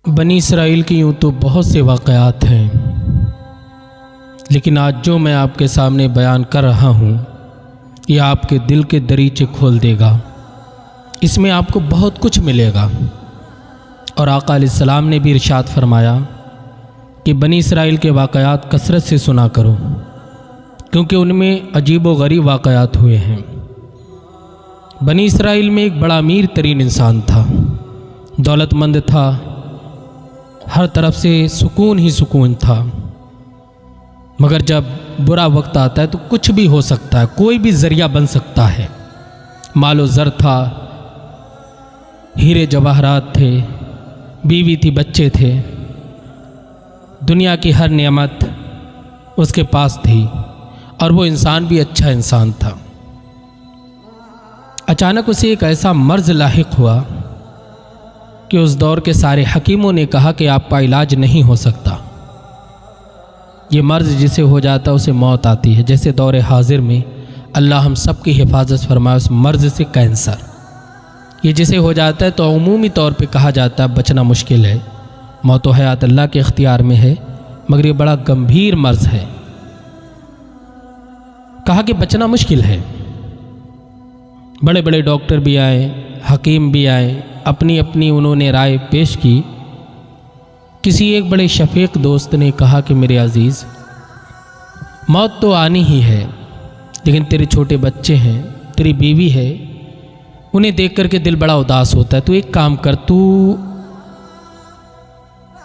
بنی اسرائیل کی یوں تو بہت سے واقعات ہیں، لیکن آج جو میں آپ کے سامنے بیان کر رہا ہوں یہ آپ کے دل کے دریچے کھول دے گا۔ اس میں آپ کو بہت کچھ ملے گا۔ اور آقا علیہ السلام نے بھی ارشاد فرمایا کہ بنی اسرائیل کے واقعات کثرت سے سنا کرو، کیونکہ ان میں عجیب و غریب واقعات ہوئے ہیں۔ بنی اسرائیل میں ایک بڑا امیر ترین انسان تھا، دولت مند تھا، ہر طرف سے سکون ہی سکون تھا، مگر جب برا وقت آتا ہے تو کچھ بھی ہو سکتا ہے، کوئی بھی ذریعہ بن سکتا ہے۔ مال و زر تھا، ہیرے جواہرات تھے، بیوی تھی، بچے تھے، دنیا کی ہر نعمت اس کے پاس تھی، اور وہ انسان بھی اچھا انسان تھا۔ اچانک اسے ایک ایسا مرض لاحق ہوا کہ اس دور کے سارے حکیموں نے کہا کہ آپ کا علاج نہیں ہو سکتا۔ یہ مرض جسے ہو جاتا اسے موت آتی ہے، جیسے دور حاضر میں اللہ ہم سب کی حفاظت فرمائے اس مرض سے، کینسر۔ یہ جسے ہو جاتا ہے تو عمومی طور پہ کہا جاتا ہے بچنا مشکل ہے، موت و حیات اللہ کے اختیار میں ہے، مگر یہ بڑا گمبھیر مرض ہے۔ کہا کہ بچنا مشکل ہے۔ بڑے بڑے ڈاکٹر بھی آئے، حکیم بھی آئے، اپنی اپنی انہوں نے رائے پیش کی۔ کسی ایک بڑے شفیق دوست نے کہا کہ میرے عزیز، موت تو آنی ہی ہے، لیکن تیرے چھوٹے بچے ہیں، تیری بیوی ہے، انہیں دیکھ کر کے دل بڑا اداس ہوتا ہے، تو ایک کام کر، تو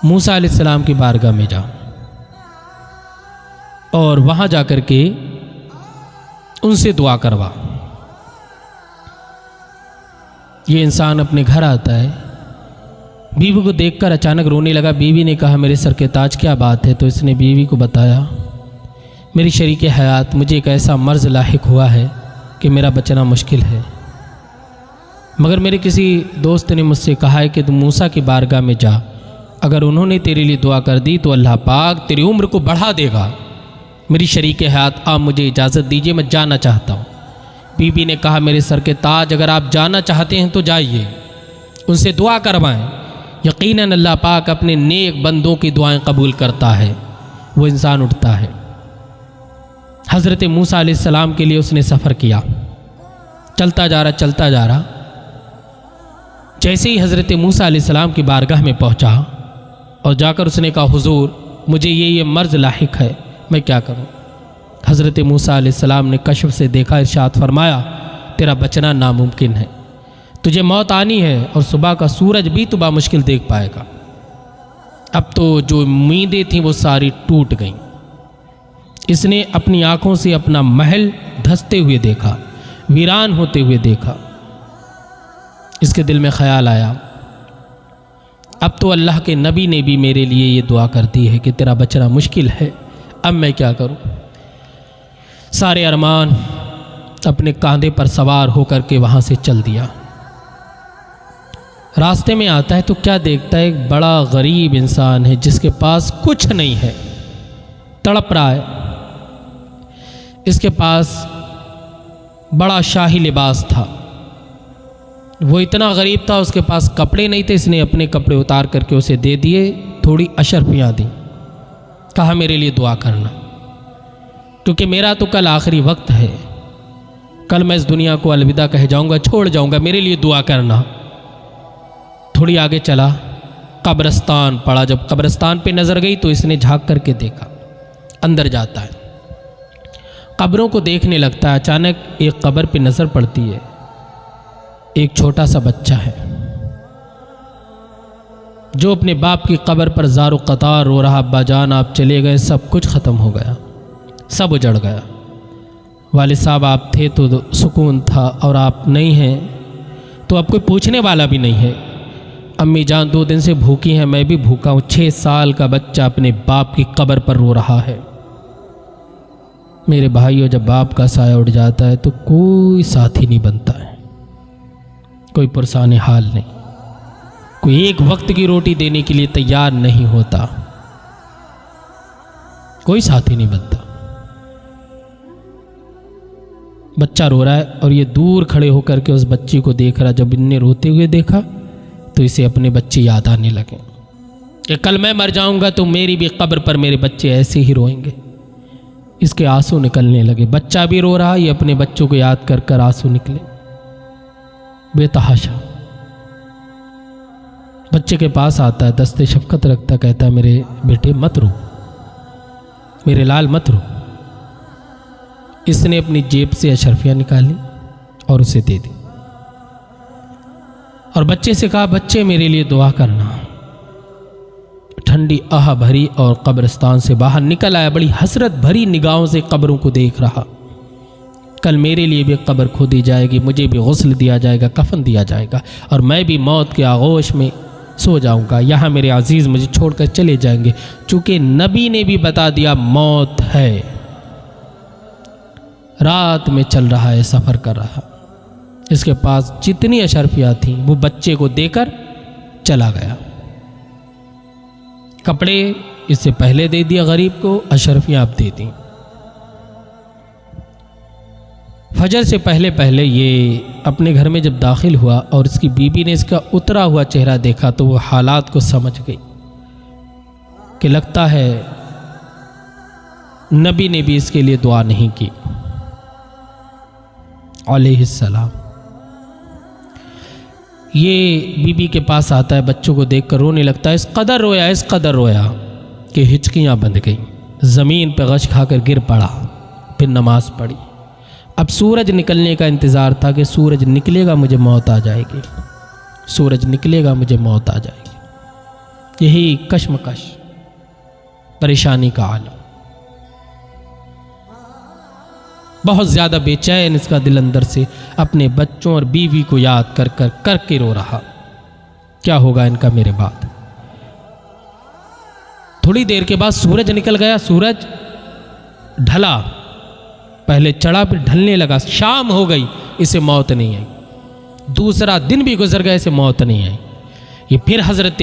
موسیٰ علیہ السلام کی بارگاہ میں جا، اور وہاں جا کر کے ان سے دعا کروا۔ یہ انسان اپنے گھر آتا ہے، بیوی کو دیکھ کر اچانک رونے لگا۔ بیوی نے کہا میرے سر کے تاج کیا بات ہے؟ تو اس نے بیوی کو بتایا میری شریک حیات، مجھے ایک ایسا مرض لاحق ہوا ہے کہ میرا بچنا مشکل ہے، مگر میرے کسی دوست نے مجھ سے کہا ہے کہ تم موسیٰ کی بارگاہ میں جا، اگر انہوں نے تیرے لیے دعا کر دی تو اللہ پاک تیری عمر کو بڑھا دے گا۔ میری شریک حیات، آپ مجھے اجازت دیجیے، میں جانا چاہتا ہوں۔ بی بی نے کہا میرے سر کے تاج، اگر آپ جانا چاہتے ہیں تو جائیے، ان سے دعا کروائیں، یقیناً اللہ پاک اپنے نیک بندوں کی دعائیں قبول کرتا ہے۔ وہ انسان اٹھتا ہے۔ حضرت موسیٰ علیہ السلام کے لیے اس نے سفر کیا، چلتا جا رہا۔ جیسے ہی حضرت موسیٰ علیہ السلام کی بارگاہ میں پہنچا اور جا کر اس نے کہا حضور مجھے یہ مرض لاحق ہے، میں کیا کروں؟ حضرت موسیٰ علیہ السلام نے کشف سے دیکھا، ارشاد فرمایا تیرا بچنا ناممکن ہے، تجھے موت آنی ہے، اور صبح کا سورج بھی تو بامشکل دیکھ پائے گا۔ اب تو جو امیدیں تھیں وہ ساری ٹوٹ گئیں۔ اس نے اپنی آنکھوں سے اپنا محل دھستے ہوئے دیکھا، ویران ہوتے ہوئے دیکھا۔ اس کے دل میں خیال آیا اب تو اللہ کے نبی نے بھی میرے لیے یہ دعا کر دی ہے کہ تیرا بچنا مشکل ہے، اب میں کیا کروں؟ سارے ارمان اپنے کاندھے پر سوار ہو کر کے وہاں سے چل دیا۔ راستے میں آتا ہے تو کیا دیکھتا ہے؟ ایک بڑا غریب انسان ہے جس کے پاس کچھ نہیں ہے، تڑپ رہا ہے۔ اس کے پاس بڑا شاہی لباس تھا، وہ اتنا غریب تھا، اس کے پاس کپڑے نہیں تھے۔ اس نے اپنے کپڑے اتار کر کے اسے دے دیے، تھوڑی اشرفیاں دیں، کہا میرے لیے دعا کرنا، کیونکہ میرا تو کل آخری وقت ہے، کل میں اس دنیا کو الوداع کہہ جاؤں گا، چھوڑ جاؤں گا، میرے لیے دعا کرنا۔ تھوڑی آگے چلا، قبرستان پڑا۔ جب قبرستان پہ نظر گئی تو اس نے جھانک کر کے دیکھا، اندر جاتا ہے، قبروں کو دیکھنے لگتا ہے۔ اچانک ایک قبر پہ نظر پڑتی ہے، ایک چھوٹا سا بچہ ہے جو اپنے باپ کی قبر پر زار و قطار رو رہا، ابا جان آپ چلے گئے، سب کچھ ختم ہو گیا، سب اجڑ گیا، والد صاحب آپ تھے تو سکون تھا، اور آپ نہیں ہیں تو اب کوئی پوچھنے والا بھی نہیں ہے، امی جان 2 دن سے بھوکی ہیں، میں بھی بھوکا ہوں، 6 سال کا بچہ اپنے باپ کی قبر پر رو رہا ہے۔ میرے بھائیو، جب باپ کا سایہ اٹھ جاتا ہے تو کوئی ساتھی نہیں بنتا ہے، کوئی پرسان حال نہیں، کوئی ایک وقت کی روٹی دینے کے لیے تیار نہیں ہوتا، کوئی ساتھی نہیں بنتا۔ بچہ رو رہا ہے اور یہ دور کھڑے ہو کر کے اس بچی کو دیکھ رہا۔ جب ان نے روتے ہوئے دیکھا تو اسے اپنے بچے یاد آنے لگے۔ کہ کل میں مر جاؤں گا تو میری بھی قبر پر میرے بچے ایسے ہی روئیں گے۔ اس کے آنسو نکلنے لگے، بچہ بھی رو رہا، یہ اپنے بچوں کو یاد کر کر آنسو نکلے بے تحاشا۔ بچے کے پاس آتا ہے، دستے شفقت رکھتا، کہتا ہے میرے بیٹے مت رو، میرے لال مت رو۔ اس نے اپنی جیب سے اشرفیہ نکالی اور اسے دے دی، اور بچے سے کہا بچے میرے لیے دعا کرنا۔ ٹھنڈی آہ بھری اور قبرستان سے باہر نکل آیا، بڑی حسرت بھری نگاہوں سے قبروں کو دیکھ رہا۔ کل میرے لیے بھی قبر کھودی جائے گی، مجھے بھی غسل دیا جائے گا، کفن دیا جائے گا، اور میں بھی موت کے آغوش میں سو جاؤں گا، یہاں میرے عزیز مجھے چھوڑ کر چلے جائیں گے۔ چونکہ نبی نے بھی بتا دیا موت ہے، رات میں چل رہا ہے، سفر کر رہا۔ اس کے پاس جتنی اشرفیاں تھیں وہ بچے کو دے کر چلا گیا۔ کپڑے اس سے پہلے دے دیا غریب کو، اشرفیاں اب دے دیں۔ فجر سے پہلے یہ اپنے گھر میں جب داخل ہوا اور اس کی بیوی نے اس کا اترا ہوا چہرہ دیکھا تو وہ حالات کو سمجھ گئی کہ لگتا ہے نبی نے بھی اس کے لیے دعا نہیں کی علیہ السلام۔ یہ بیوی کے پاس آتا ہے، بچوں کو دیکھ کر رونے لگتا ہے، اس قدر رویا کہ ہچکیاں بندھ گئیں، زمین پہ غش کھا کر گر پڑا، پھر نماز پڑھی۔ اب سورج نکلنے کا انتظار تھا کہ سورج نکلے گا مجھے موت آ جائے گی، سورج نکلے گا مجھے موت آ جائے گی۔ یہی کشمکش، پریشانی کا عالم، بہت زیادہ بے چین اس کا دل اندر سے اپنے بچوں اور بیوی کو یاد کر کے رو رہا، کیا ہوگا ان کا میرے بعد۔ تھوڑی دیر کے بعد سورج نکل گیا، سورج ڈھلا، پہلے چڑھا پھر ڈھلنے لگا، شام ہو گئی، اسے موت نہیں آئی۔ دوسرا دن بھی گزر گیا، اسے موت نہیں آئی۔ یہ پھر حضرت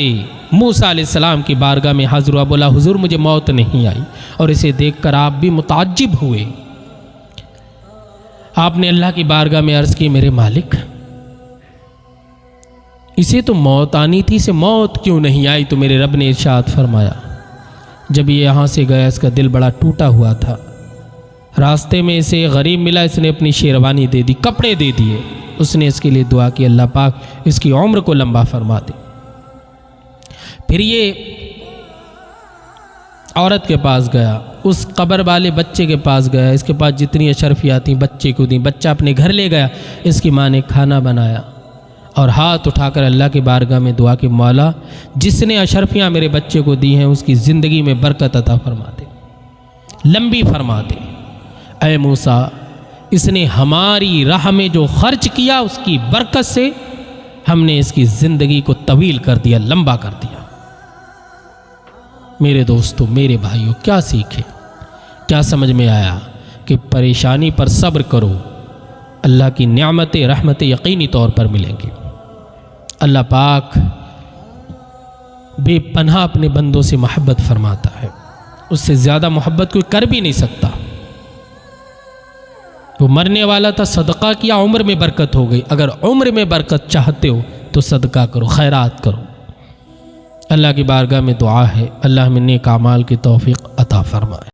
موسیٰ علیہ السلام کی بارگاہ میں حاضر ہوا، بولا حضور مجھے موت نہیں آئی، اور اسے دیکھ کر آپ بھی متعجب ہوئے۔ آپ نے اللہ کی بارگاہ میں عرض کی میرے مالک، اسے تو موت آنی تھی، اسے موت کیوں نہیں آئی؟ تو میرے رب نے ارشاد فرمایا، جب یہ یہاں سے گیا اس کا دل بڑا ٹوٹا ہوا تھا، راستے میں اسے غریب ملا، اس نے اپنی شیروانی دے دی، کپڑے دے دیے، اس نے اس کے لیے دعا کی اللہ پاک اس کی عمر کو لمبا فرما دے۔ پھر یہ عورت کے پاس گیا، اس قبر والے بچے کے پاس گیا، اس کے پاس جتنی اشرفیات تھیں بچے کو دیں، بچہ اپنے گھر لے گیا، اس کی ماں نے کھانا بنایا اور ہاتھ اٹھا کر اللہ کی بارگاہ میں دعا کہ مولا جس نے اشرفیاں میرے بچے کو دی ہیں اس کی زندگی میں برکت عطا فرما دے، لمبی فرما دے۔ اے موسیٰ، اس نے ہماری راہ میں جو خرچ کیا اس کی برکت سے ہم نے اس کی زندگی کو طویل کر دیا، لمبا کر دیا۔ میرے دوستو، میرے بھائیوں، کیا سیکھے، کیا سمجھ میں آیا کہ پریشانی پر صبر کرو، اللہ کی نعمتیں رحمتیں یقینی طور پر ملیں گی۔ اللہ پاک بے پناہ اپنے بندوں سے محبت فرماتا ہے، اس سے زیادہ محبت کوئی کر بھی نہیں سکتا۔ وہ مرنے والا تھا، صدقہ کیا، عمر میں برکت ہو گئی۔ اگر عمر میں برکت چاہتے ہو تو صدقہ کرو، خیرات کرو۔ اللہ کی بارگاہ میں دعا ہے اللہ ہمیں نیک اعمال کی توفیق عطا فرمائے۔